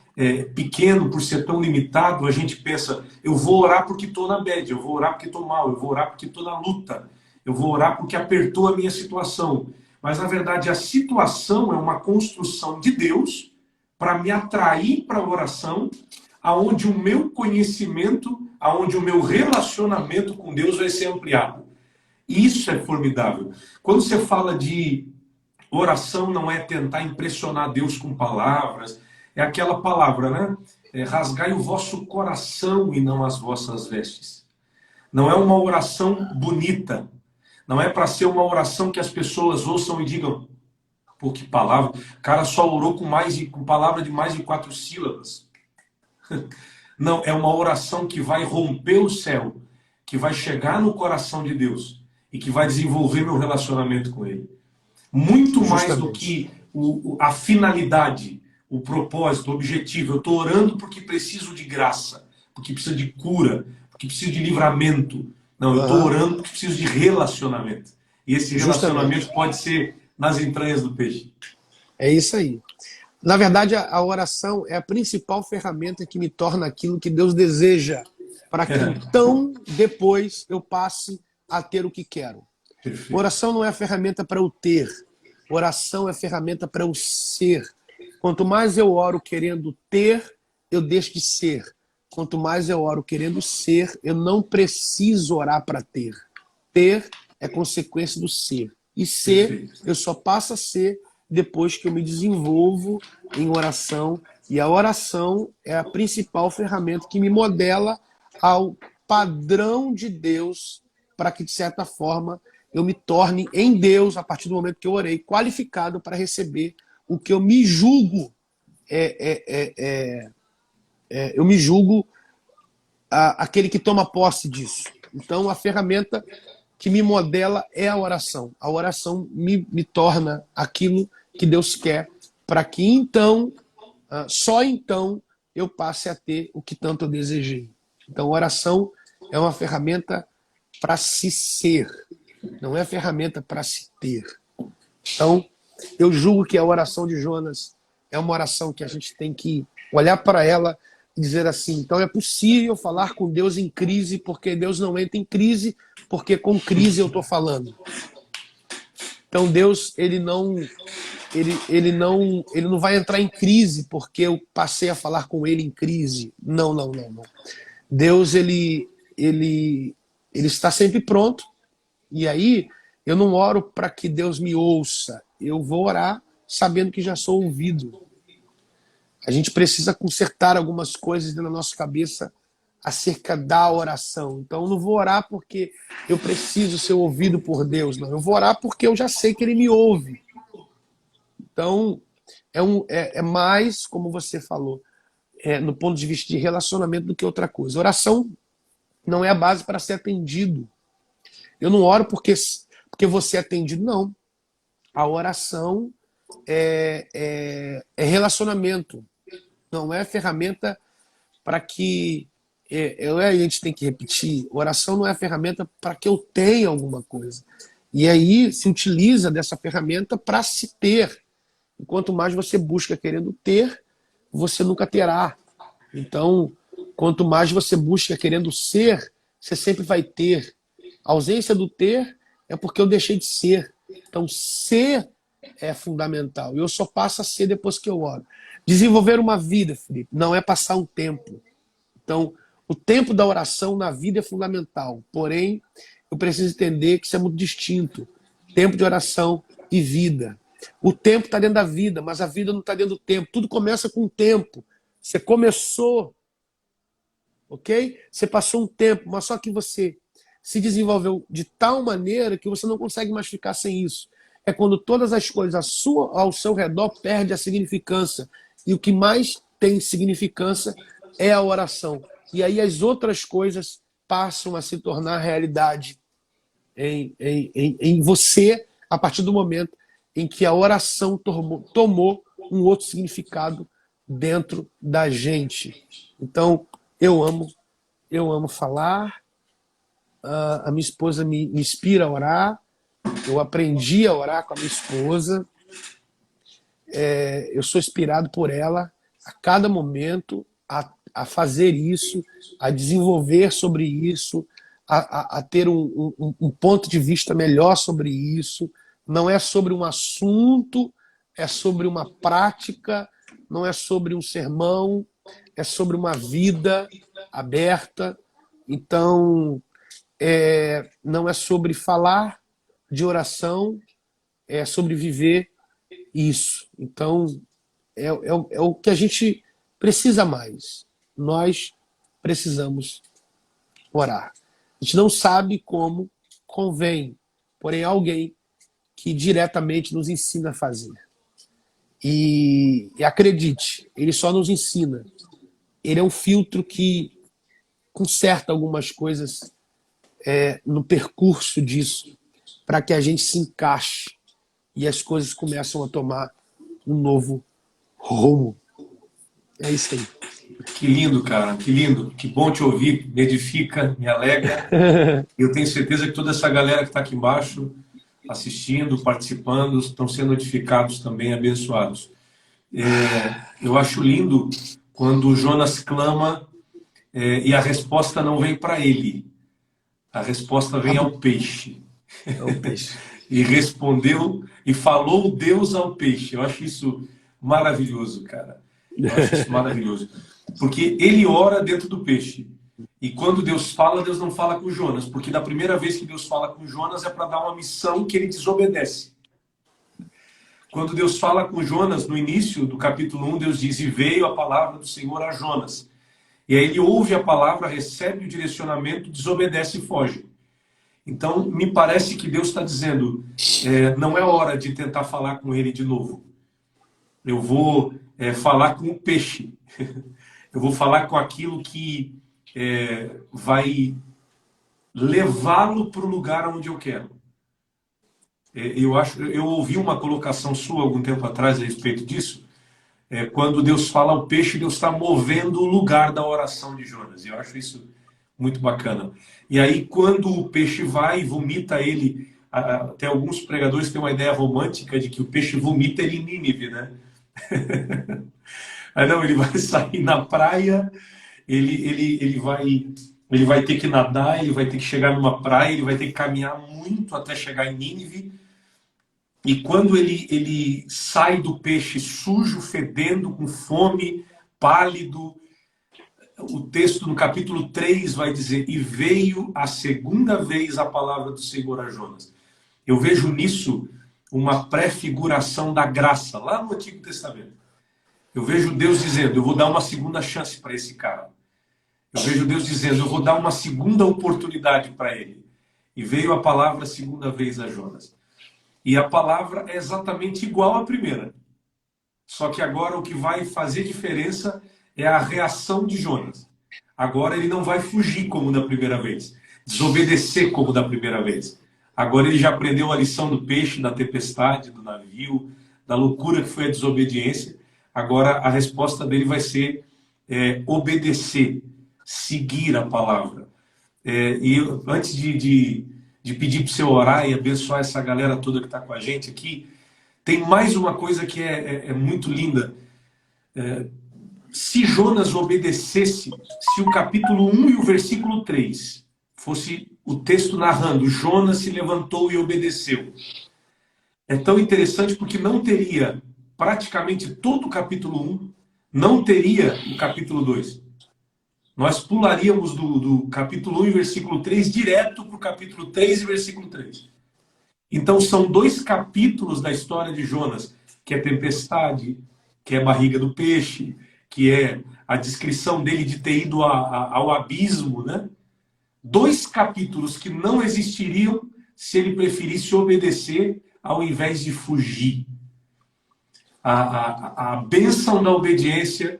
pequeno, por ser tão limitado, a gente pensa, eu vou orar porque estou na bad, eu vou orar porque estou mal, eu vou orar porque estou na luta, eu vou orar porque apertou a minha situação. Mas na verdade a situação é uma construção de Deus para me atrair para a oração, aonde o meu conhecimento, aonde o meu relacionamento com Deus vai ser ampliado. Isso é formidável. Quando você fala de oração, não é tentar impressionar Deus com palavras, é aquela palavra, né? Rasgai o vosso coração e não as vossas vestes. Não é uma oração bonita, não é para ser uma oração que as pessoas ouçam e digam, pô, que palavra, o cara só orou com palavra de mais de 4 sílabas. Não, é uma oração que vai romper o céu, que vai chegar no coração de Deus e que vai desenvolver meu relacionamento com Ele. Muito mais do que a finalidade, o propósito, o objetivo. Eu estou orando porque preciso de graça, porque preciso de cura, porque preciso de livramento. Não, eu estou orando porque preciso de relacionamento. E esse relacionamento pode ser nas entranhas do peixe. É isso aí. Na verdade, a oração é a principal ferramenta que me torna aquilo que Deus deseja, para que então, depois, eu passe a ter o que quero. Perfeito. Oração não é ferramenta para eu ter. Oração é ferramenta para eu ser. Quanto mais eu oro querendo ter, eu deixo de ser. Quanto mais eu oro querendo ser, eu não preciso orar para ter. Ter é consequência do ser. E ser, perfeito, eu só passo a ser depois que eu me desenvolvo em oração. E a oração é a principal ferramenta que me modela ao padrão de Deus, para que, de certa forma, eu me torne em Deus, a partir do momento que eu orei, qualificado para receber o que eu me julgo. Eu me julgo aquele que toma posse disso. Então, a ferramenta que me modela é a oração. A oração me torna aquilo que Deus quer, para que então, só então, eu passe a ter o que tanto eu desejei. Então, a oração é uma ferramenta para se ser, não é ferramenta para se ter. Então, eu julgo que a oração de Jonas é uma oração que a gente tem que olhar para ela e dizer assim, então é possível falar com Deus em crise, porque Deus não entra em crise, porque com crise eu estou falando. Então Deus, ele não vai entrar em crise porque eu passei a falar com ele em crise. Não, não, não, não. Deus, ele está sempre pronto. E aí, eu não oro para que Deus me ouça. Eu vou orar sabendo que já sou ouvido. A gente precisa consertar algumas coisas na nossa cabeça acerca da oração. Então, eu não vou orar porque eu preciso ser ouvido por Deus. Não, eu vou orar porque eu já sei que ele me ouve. Então, é mais, como você falou, no ponto de vista de relacionamento do que outra coisa. Oração não é a base para ser atendido. Eu não oro porque você é atendido, não. A oração é relacionamento. Não é ferramenta para que... a gente tem que repetir, oração não é ferramenta para que eu tenha alguma coisa. E aí se utiliza dessa ferramenta para se ter. E quanto mais você busca querendo ter, você nunca terá. Então, quanto mais você busca querendo ser, você sempre vai ter. A ausência do ter é porque eu deixei de ser. Então, ser é fundamental. Eu só passo a ser depois que eu oro. Desenvolver uma vida, Felipe, não é passar um tempo. Então, o tempo da oração na vida é fundamental. Porém, eu preciso entender que isso é muito distinto. Tempo de oração e vida. O tempo está dentro da vida, mas a vida não está dentro do tempo. Tudo começa com o tempo. Você começou, ok? Você passou um tempo, mas só que você se desenvolveu de tal maneira que você não consegue mais ficar sem isso. É quando todas as coisas ao seu redor perdem a significância. E o que mais tem significância é a oração. E aí as outras coisas passam a se tornar realidade em você a partir do momento em que a oração tomou um outro significado dentro da gente. Então, eu amo falar, a minha esposa me inspira a orar, eu aprendi a orar com a minha esposa, eu sou inspirado por ela a cada momento a fazer isso, a desenvolver sobre isso, a ter um ponto de vista melhor sobre isso. Não é sobre um assunto, é sobre uma prática, não é sobre um sermão, é sobre uma vida aberta. Então, não é sobre falar de oração, é sobre viver isso. Então, é o que a gente precisa mais. Nós precisamos orar. A gente não sabe como convém, porém alguém que diretamente nos ensina a fazer. E acredite, ele só nos ensina. Ele é um filtro que conserta algumas coisas no percurso disso, para que a gente se encaixe e as coisas começam a tomar um novo rumo. É isso aí. Que lindo, cara, que lindo. Que bom te ouvir, me edifica, me alegra. Eu tenho certeza que toda essa galera que está aqui embaixo, assistindo, participando, estão sendo edificados também, abençoados. Eu acho lindo quando o Jonas clama e a resposta não vem para ele. A resposta vem ao peixe. É o peixe. E respondeu e falou Deus ao peixe. Eu acho isso maravilhoso, cara. Eu acho isso maravilhoso. Porque ele ora dentro do peixe. E quando Deus fala, Deus não fala com Jonas. Porque da primeira vez que Deus fala com Jonas é para dar uma missão que ele desobedece. Quando Deus fala com Jonas, no início do capítulo 1, Deus diz: e veio a palavra do Senhor a Jonas. E aí ele ouve a palavra, recebe o direcionamento, desobedece e foge. Então, me parece que Deus está dizendo, não é hora de tentar falar com ele de novo. Eu vou falar com o peixe. Eu vou falar com aquilo que vai levá-lo para o lugar onde eu quero. Eu ouvi uma colocação sua algum tempo atrás a respeito disso. Quando Deus fala ao peixe, Deus está movendo o lugar da oração de Jonas. Eu acho isso muito bacana. E aí, quando o peixe vai e vomita ele, até alguns pregadores têm uma ideia romântica de que o peixe vomita ele em Nínive, né? Ah, não, ele vai sair na praia, ele vai ter que nadar, ele vai ter que chegar numa praia, ele vai ter que caminhar muito até chegar em Nínive. E quando ele sai do peixe sujo, fedendo, com fome, pálido, o texto no capítulo 3 vai dizer: e veio a segunda vez a palavra do Senhor a Jonas. Eu vejo nisso uma prefiguração da graça, lá no Antigo Testamento. Eu vejo Deus dizendo: eu vou dar uma segunda chance para esse cara. Eu vejo Deus dizendo: eu vou dar uma segunda oportunidade para ele. E veio a palavra a segunda vez a Jonas. E a palavra é exatamente igual à primeira. Só que agora o que vai fazer diferença é a reação de Jonas. Agora ele não vai fugir como da primeira vez, desobedecer como da primeira vez. Agora ele já aprendeu a lição do peixe, da tempestade, do navio, da loucura que foi a desobediência. Agora a resposta dele vai ser obedecer, seguir a palavra. Antes de pedir para você orar e abençoar essa galera toda que está com a gente aqui, tem mais uma coisa que é muito linda. Se Jonas obedecesse, se o capítulo 1 e o versículo 3 fosse o texto narrando Jonas se levantou e obedeceu, é tão interessante porque não teria praticamente todo o capítulo 1, não teria o capítulo 2. Nós pularíamos do capítulo 1 e versículo 3 direto para o capítulo 3 e versículo 3. Então são dois capítulos da história de Jonas, que é tempestade, que é barriga do peixe, que é a descrição dele de ter ido ao abismo, né? Dois capítulos que não existiriam se ele preferisse obedecer ao invés de fugir. A bênção da obediência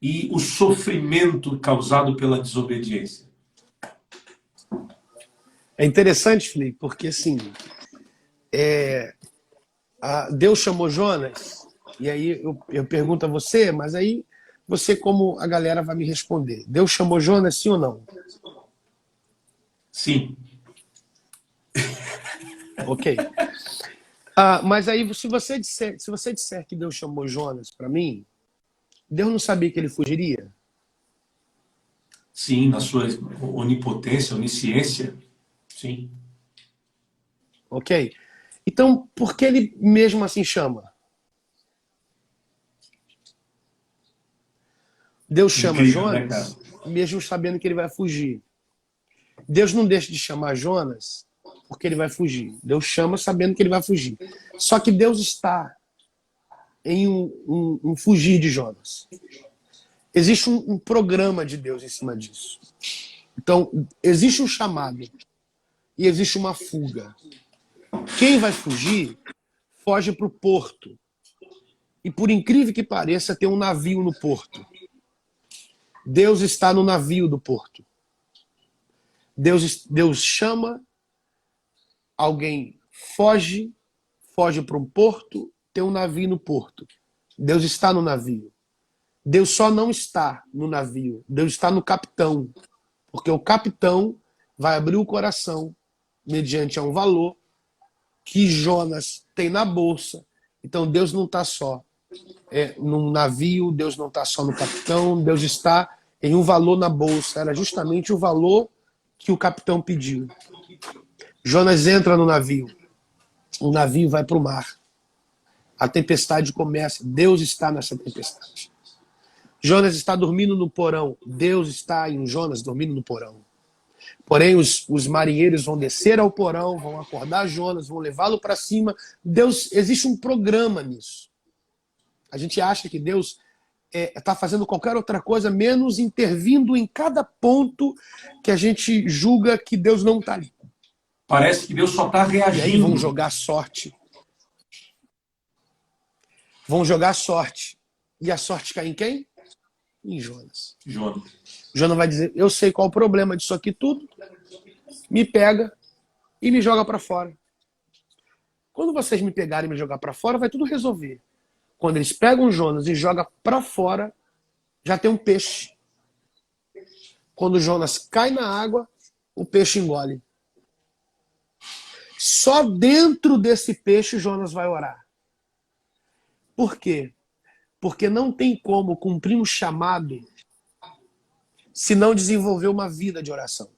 e o sofrimento causado pela desobediência. É interessante, Felipe, porque assim, Deus chamou Jonas, e aí eu pergunto a você, mas aí você, como a galera, vai me responder. Deus chamou Jonas, sim ou não? Sim. Ok. Mas aí, se você disser que Deus chamou Jonas para mim, Deus não sabia que ele fugiria? Sim, na sua onipotência, onisciência, sim. Ok? Então, por que ele mesmo assim chama? Deus chama Incrível, né, Jonas, cara? mesmo sabendo que ele vai fugir. Deus não deixa de chamar Jonas porque ele vai fugir. Deus chama sabendo que ele vai fugir. Só que Deus está em um fugir de Jonas. Existe um programa de Deus em cima disso. Então, existe um chamado e existe uma fuga. Quem vai fugir, foge para o porto. E por incrível que pareça, tem um navio no porto. Deus está no navio do porto. Deus chama, alguém foge para um porto, tem um navio no porto. Deus está no navio. Deus só não está no navio. Deus está no capitão. Porque o capitão vai abrir o coração mediante a um valor que Jonas tem na bolsa. Então Deus não está só num navio, Deus não está só no capitão, Deus está em um valor na bolsa. Era justamente o valor que o capitão pediu. Jonas entra no navio. O navio vai para o mar. A tempestade começa. Deus está nessa tempestade. Jonas está dormindo no porão. Deus está em Jonas dormindo no porão. Porém, os marinheiros vão descer ao porão, vão acordar Jonas, vão levá-lo para cima. Deus, existe um programa nisso. A gente acha que Deus está fazendo qualquer outra coisa, menos intervindo em cada ponto que a gente julga que Deus não está ali. Parece que Deus só está reagindo. E aí vão jogar sorte. Vão jogar sorte. E a sorte cai em quem? Em Jonas. Jonas vai dizer, eu sei qual o problema disso aqui tudo, me pega e me joga para fora. Quando vocês me pegarem e me jogar para fora, vai tudo resolver. Quando eles pegam Jonas e jogam para fora, já tem um peixe. Quando Jonas cai na água, o peixe engole. Só dentro desse peixe Jonas vai orar. Por quê? Porque não tem como cumprir um chamado se não desenvolver uma vida de oração.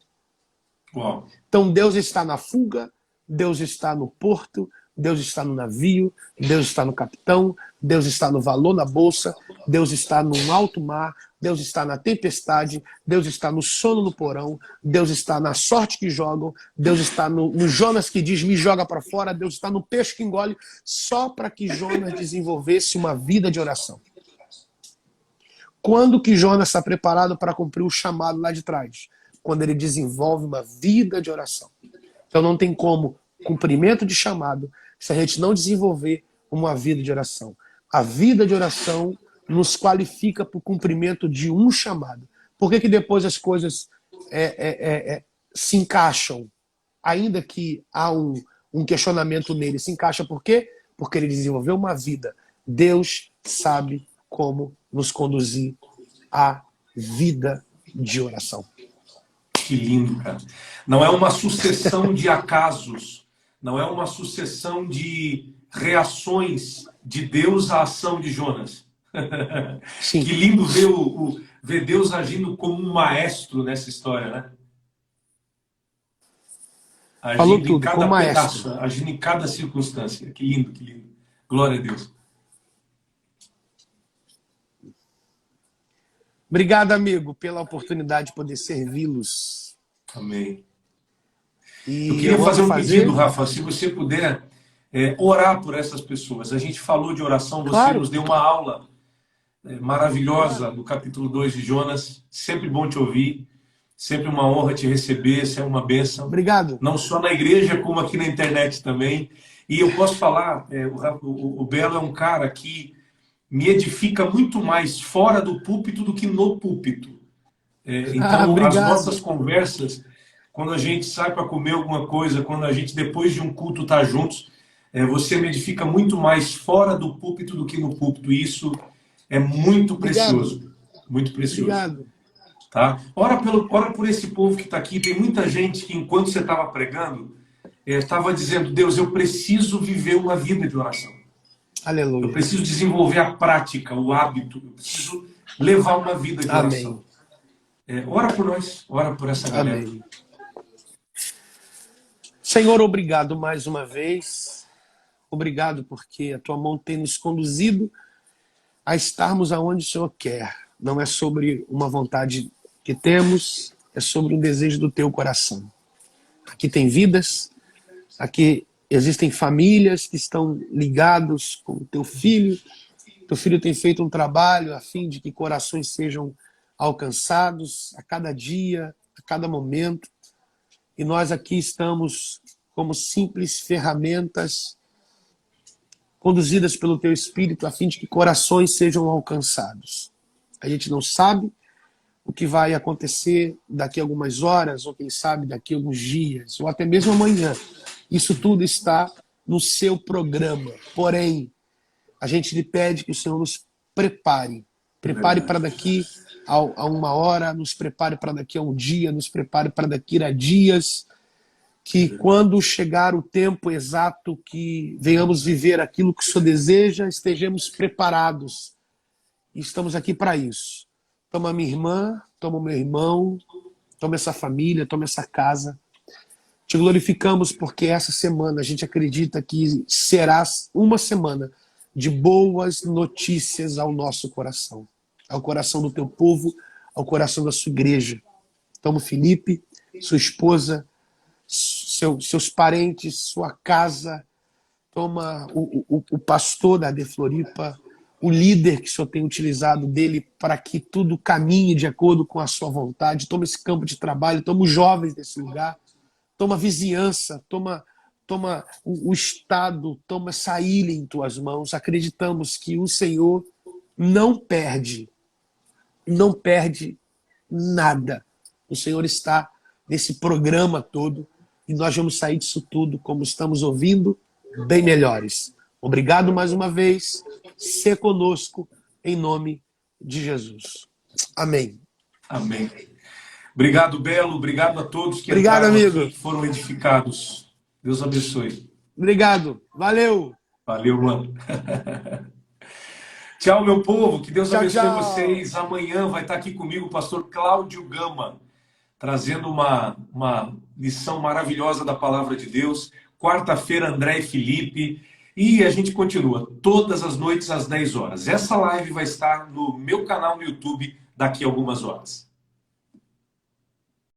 Uau. Então Deus está na fuga, Deus está no porto, Deus está no navio, Deus está no capitão, Deus está no valor na bolsa, Deus está no alto mar, Deus está na tempestade, Deus está no sono no porão, Deus está na sorte que jogam, Deus está no Jonas que diz, me joga para fora, Deus está no peixe que engole, só para que Jonas desenvolvesse uma vida de oração. Quando que Jonas está preparado para cumprir o chamado lá de trás? Quando ele desenvolve uma vida de oração. Então não tem como cumprimento de chamado se a gente não desenvolver uma vida de oração. A vida de oração nos qualifica para o cumprimento de um chamado. Por que depois as coisas se encaixam? Ainda que há um questionamento nele, se encaixa por quê? Porque ele desenvolveu uma vida. Deus sabe como nos conduzir à vida de oração. Que lindo, cara. Não é uma sucessão de acasos, não é uma sucessão de reações de Deus à ação de Jonas. Sim. Que lindo ver Deus agindo como um maestro nessa história, né? Agindo Falou tudo, em cada como pedaço, maestro. agindo em cada circunstância. Que lindo, que lindo. Glória a Deus. Obrigado, amigo, pela oportunidade de poder servi-los. Amém. E eu queria fazer um pedido, Rafa, se você puder orar por essas pessoas. A gente falou de oração, você Claro. nos deu uma aula maravilhosa do capítulo 2 de Jonas. Sempre bom te ouvir, sempre uma honra te receber, você é uma bênção. Obrigado. Não só na igreja, como aqui na internet também. E eu posso falar, o Belo é um cara que me edifica muito mais fora do púlpito do que no púlpito. Então, as nossas conversas, quando a gente sai para comer alguma coisa, quando a gente, depois de um culto, está juntos, você me edifica muito mais fora do púlpito do que no púlpito. E isso é muito precioso. Muito precioso. Obrigado. Tá? Ora por esse povo que está aqui. Tem muita gente que, enquanto você estava pregando, estava dizendo, Deus, eu preciso viver uma vida de oração. Aleluia. Eu preciso desenvolver a prática, o hábito. Eu preciso levar uma vida de oração. Ora por nós, ora por essa galera. Amém. Senhor, obrigado mais uma vez. Obrigado porque a tua mão tem nos conduzido a estarmos aonde o Senhor quer. Não é sobre uma vontade que temos, é sobre um desejo do teu coração. Aqui tem vidas, aqui existem famílias que estão ligados com o teu filho. Teu filho tem feito um trabalho a fim de que corações sejam alcançados a cada dia, a cada momento. E nós aqui estamos como simples ferramentas conduzidas pelo teu Espírito a fim de que corações sejam alcançados. A gente não sabe o que vai acontecer daqui a algumas horas, ou quem sabe daqui a alguns dias, ou até mesmo amanhã. Isso tudo está no seu programa. Porém, a gente lhe pede que o Senhor nos prepare. Prepare para daqui a uma hora, nos prepare para daqui a um dia, nos prepare para daqui a dias, que quando chegar o tempo exato que venhamos viver aquilo que o Senhor deseja, estejamos preparados. E estamos aqui para isso. Toma minha irmã, toma meu irmão, toma essa família, toma essa casa. Te glorificamos porque essa semana a gente acredita que será uma semana de boas notícias ao nosso coração, ao coração do teu povo, ao coração da sua igreja. Toma o Felipe, sua esposa, seus parentes, sua casa. Toma o pastor da De Floripa, o líder que o Senhor tem utilizado dele para que tudo caminhe de acordo com a sua vontade. Toma esse campo de trabalho, toma os jovens desse lugar, toma a vizinhança, toma o Estado, toma essa ilha em tuas mãos. Acreditamos que o Senhor não perde nada. O Senhor está nesse programa todo e nós vamos sair disso tudo, como estamos ouvindo, bem melhores. Obrigado mais uma vez. Ser conosco em nome de Jesus. Amém. Amém. Obrigado, Belo. Obrigado a todos que entraram amigo. Aqui, que foram edificados. Deus abençoe. Obrigado. Valeu. Valeu, mano. Tchau, meu povo. Que Deus Tchau, abençoe tchau. vocês. Amanhã vai estar aqui comigo o pastor Cláudio Gama, trazendo uma lição maravilhosa da palavra de Deus. Quarta-feira, André e Felipe. E a gente continua todas as noites às 10 horas. Essa live vai estar no meu canal no YouTube daqui a algumas horas.